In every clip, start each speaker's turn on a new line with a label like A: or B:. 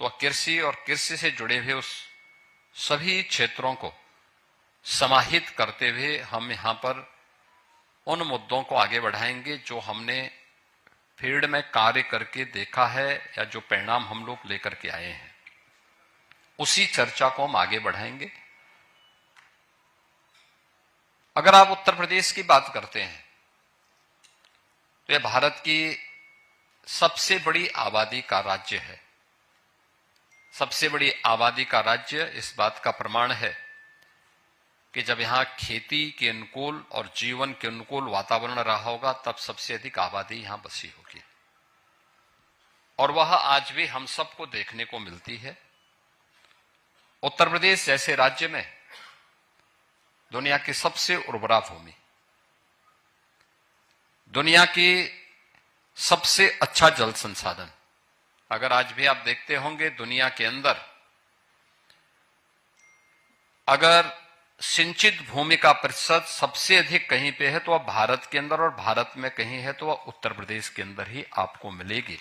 A: तो कृषि और कृषि से जुड़े हुए उस सभी क्षेत्रों को समाहित करते हुए हम यहां पर उन मुद्दों को आगे बढ़ाएंगे जो हमने फील्ड में कार्य करके देखा है या जो परिणाम हम लोग लेकर के आए हैं, उसी चर्चा को हम आगे बढ़ाएंगे। अगर आप उत्तर प्रदेश की बात करते हैं तो यह भारत की सबसे बड़ी आबादी का राज्य है। सबसे बड़ी आबादी का राज्य इस बात का प्रमाण है कि जब यहां खेती के अनुकूल और जीवन के अनुकूल वातावरण रहा होगा तब सबसे अधिक आबादी यहां बसी होगी, और वह आज भी हम सबको देखने को मिलती है। उत्तर प्रदेश जैसे राज्य में दुनिया की सबसे उर्वरा भूमि, दुनिया की सबसे अच्छा जल संसाधन, अगर आज भी आप देखते होंगे दुनिया के अंदर अगर सिंचित भूमि का प्रतिशत सबसे अधिक कहीं पे है तो वह भारत के अंदर, और भारत में कहीं है तो वह उत्तर प्रदेश के अंदर ही आपको मिलेगी।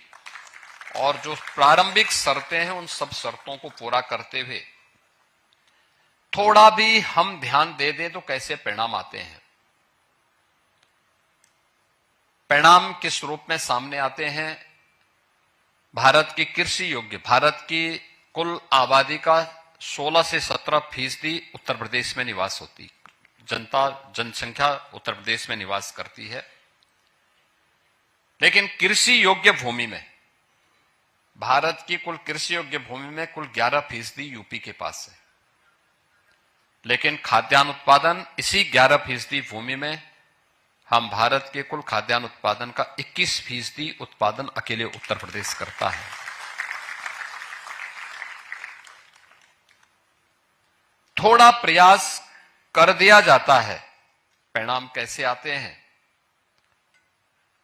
A: और जो प्रारंभिक शर्तें हैं उन सब शर्तों को पूरा करते हुए थोड़ा भी हम ध्यान दे दें तो कैसे परिणाम आते हैं। परिणाम किस रूप में सामने आते हैं? भारत की कृषि योग्य, भारत की कुल आबादी का 16 से 17% उत्तर प्रदेश में निवास होती, जनसंख्या उत्तर प्रदेश में निवास करती है। लेकिन कृषि योग्य भूमि में, भारत की कुल कृषि योग्य भूमि में कुल 11% यूपी के पास है। लेकिन खाद्यान्न उत्पादन इसी 11% भूमि में हम भारत के कुल खाद्यान्न उत्पादन का 21% उत्पादन अकेले उत्तर प्रदेश करता है। थोड़ा प्रयास कर दिया जाता है, परिणाम कैसे आते हैं?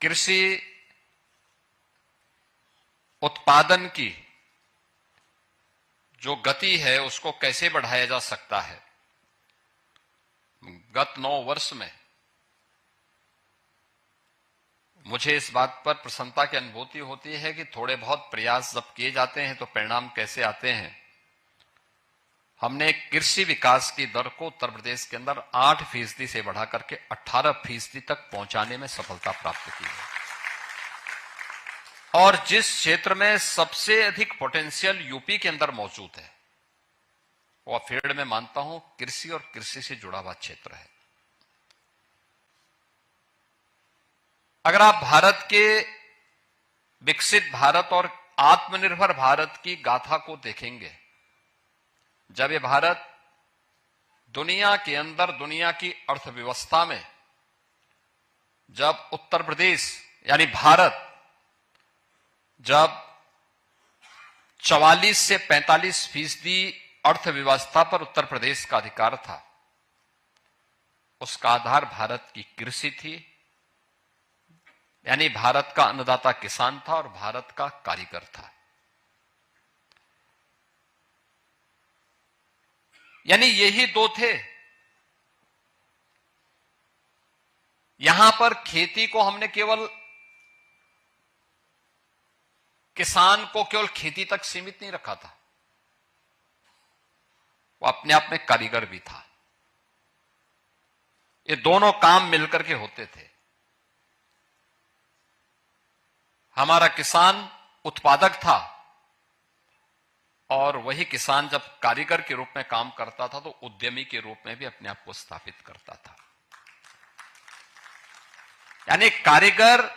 A: कृषि उत्पादन की जो गति है उसको कैसे बढ़ाया जा सकता है? गत 9 वर्ष में मुझे इस बात पर प्रसन्नता की अनुभूति होती है कि थोड़े बहुत प्रयास जब किए जाते हैं तो परिणाम कैसे आते हैं। हमने कृषि विकास की दर को उत्तर प्रदेश के अंदर 8% से बढ़ा करके 18% तक पहुंचाने में सफलता प्राप्त की है। और जिस क्षेत्र में सबसे अधिक पोटेंशियल यूपी के अंदर मौजूद है वह फील्ड में मानता हूं कृषि और कृषि से जुड़ा हुआ क्षेत्र है। अगर आप भारत के विकसित भारत और आत्मनिर्भर भारत की गाथा को देखेंगे, जब ये भारत दुनिया के अंदर, दुनिया की अर्थव्यवस्था में, जब उत्तर प्रदेश यानी भारत जब 44 से 45% अर्थव्यवस्था पर उत्तर प्रदेश का अधिकार था, उसका आधार भारत की कृषि थी, यानी भारत का अन्नदाता किसान था और भारत का कारीगर था। यानी यही दो थे। यहां पर खेती को हमने केवल किसान को केवल खेती तक सीमित नहीं रखा था, वो अपने आप में कारीगर भी था। ये दोनों काम मिलकर के होते थे। हमारा किसान उत्पादक था और वही किसान जब कारीगर के रूप में काम करता था तो उद्यमी के रूप में भी अपने आप को स्थापित करता था। यानी कारीगर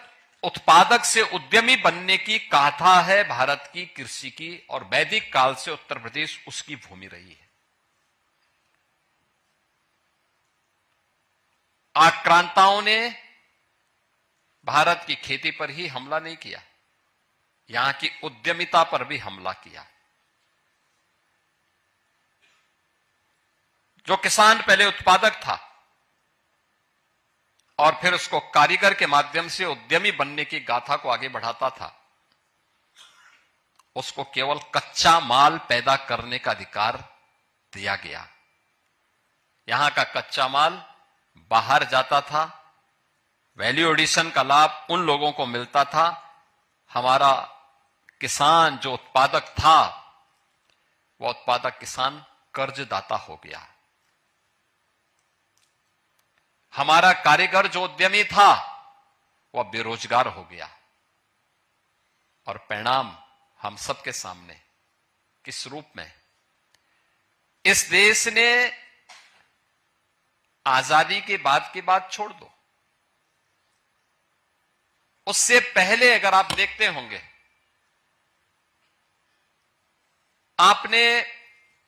A: उत्पादक से उद्यमी बनने की गाथा है भारत की कृषि की, और वैदिक काल से उत्तर प्रदेश उसकी भूमि रही है। आक्रांताओं ने भारत की खेती पर ही हमला नहीं किया, यहां की उद्यमिता पर भी हमला किया। जो किसान पहले उत्पादक था और फिर उसको कारीगर के माध्यम से उद्यमी बनने की गाथा को आगे बढ़ाता था, उसको केवल कच्चा माल पैदा करने का अधिकार दिया गया। यहां का कच्चा माल बाहर जाता था, वैल्यू एडिशन का लाभ उन लोगों को मिलता था। हमारा किसान जो उत्पादक था वह उत्पादक किसान कर्जदाता हो गया। हमारा कारीगर जो उद्यमी था वह बेरोजगार हो गया। और परिणाम हम सबके सामने किस रूप में? इस देश ने आजादी के बाद की बात छोड़ दो, उससे पहले अगर आप देखते होंगे, आपने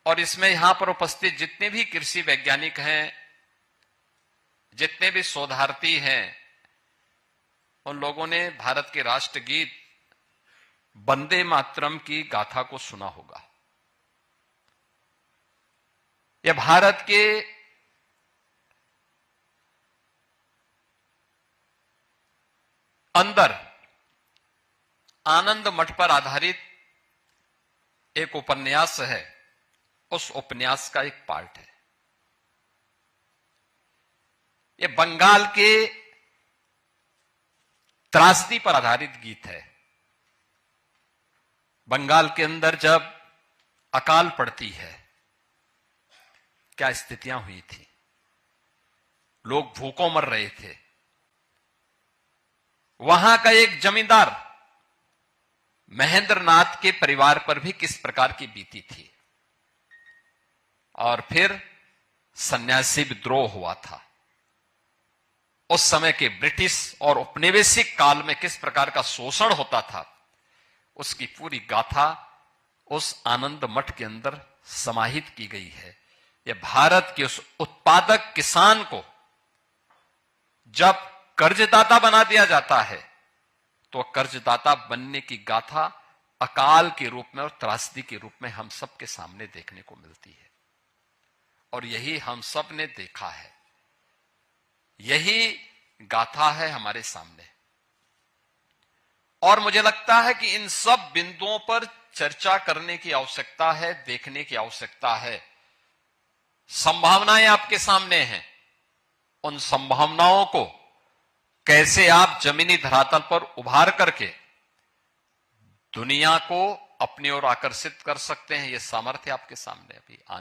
A: और इसमें यहां पर उपस्थित जितने भी कृषि वैज्ञानिक हैं, जितने भी शोधार्थी हैं, उन लोगों ने भारत के राष्ट्रगीत वंदे मातरम की गाथा को सुना होगा। यह भारत के अंदर आनंद मठ पर आधारित एक उपन्यास है, उस उपन्यास का एक पार्ट है। यह बंगाल के त्रासदी पर आधारित गीत है। बंगाल के अंदर जब अकाल पड़ती है, क्या स्थितियां हुई थी, लोग भूखों मर रहे थे। वहां का एक जमींदार महेंद्र नाथ के परिवार पर भी किस प्रकार की बीती थी। और फिर सन्यासी विद्रोह हुआ था। उस समय के ब्रिटिश और औपनिवेशिक काल में किस प्रकार का शोषण होता था, उसकी पूरी गाथा उस आनंद मठ के अंदर समाहित की गई है। यह भारत के उस उत्पादक किसान को जब कर्जदाता बना दिया जाता है, तो कर्जदाता बनने की गाथा अकाल के रूप में और त्रासदी के रूप में हम सब के सामने देखने को मिलती है। और यही हम सब ने देखा है, यही गाथा है हमारे सामने। और मुझे लगता है कि इन सब बिंदुओं पर चर्चा करने की आवश्यकता है, देखने की आवश्यकता है। संभावनाएं आपके सामने हैं, उन संभावनाओं को कैसे आप जमीनी धरातल पर उभार करके दुनिया को अपनी ओर आकर्षित कर सकते हैं, यह सामर्थ्य आपके सामने अभी